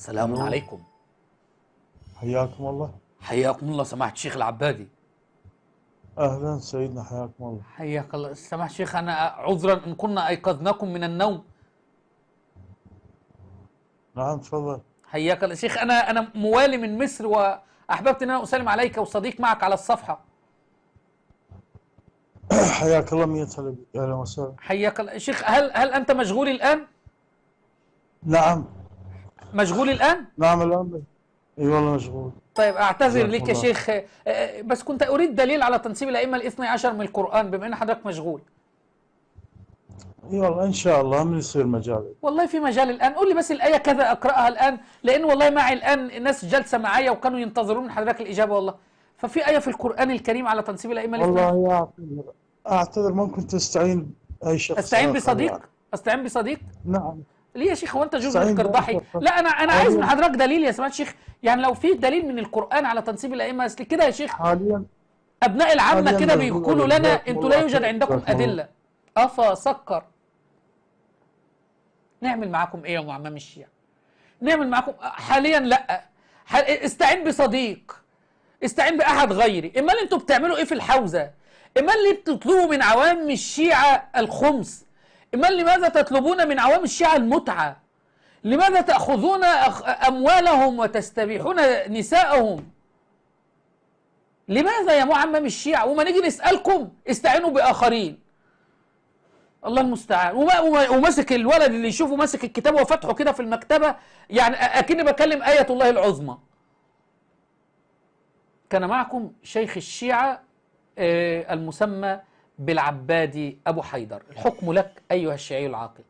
سلام الو، عليكم. حياكم الله. حياكم الله سماحة الشيخ العبادي. اهلا سيدنا، حياكم الله. حياك الله سماحة الشيخ، أنا عذرا إن كنا أيقظناكم من النوم. نعم تفضل. حياك الله شيخ، أنا موالي من مصر وأحببت أن أنا أسلم عليك وصديق معك على الصفحة. حياك الله، مية هلا بك، اهلا وسهلا. حياك الله شيخ، هل أنت مشغول الآن؟ نعم. مشغول الآن؟ نعم الان. اي والله مشغول. طيب أعتذر جزاكم لك يا الله. شيخ، بس كنت أريد دليل على تنسيب الأئمة الاثني عشر من القرآن بما أن حضرتك مشغول. اي والله ان شاء الله من يصير مجال. والله في مجال الآن، قول لي بس الآية كذا أقرأها الآن، لأن والله معي الآن ناس جالسة معايا وكانوا ينتظرون من حضرتك الإجابة والله. ففي آية في القرآن الكريم على تنسيب الأئمة الاثني عشر. والله اعتذر ممكن تستعين باي شخص أستعين اخر يعني. بصديق؟ أستعين بصديق؟ نعم. ليه يا شيخ، هو أنت جزء استعين باي قرضاحي؟ شخص لا أنا عايز من حاليا. حضرتك دليل يا سماحة الشيخ، يعني لو في دليل من القرآن على تنسيب الأئمة، أصل كده يا شيخ حاليا أبناء العامة حاليا كده مشغول بيقولوا والله، لنا جزاكم أنتوا لا الله يوجد خير، عندكم جزاكم الله. أدلة. أفا سكر. نعمل معاكم إيه يا معمم الشيعة؟ نعمل معاكم حاليا لا. استعين بصديق، استعين بأحد غيري. امال انتوا بتعملوا ايه في الحوزة؟ امال ليه بتطلبوا من عوام الشيعة الخمس؟ امال لماذا تطلبون من عوام الشيعة المتعة؟ لماذا تأخذون أموالهم وتستبيحون نساءهم؟ لماذا يا معمم الشيعة؟ وما نيجي نسألكم استعينوا بآخرين. الله المستعان. وماسك الولد اللي يشوفه ماسك الكتاب وفتحه كده في المكتبة، يعني أكني بكلم آية الله العظمى. كان معكم شيخ الشيعة المسمى بالعبادي أبو حيدر. الحكم لك أيها الشيعي العاقل.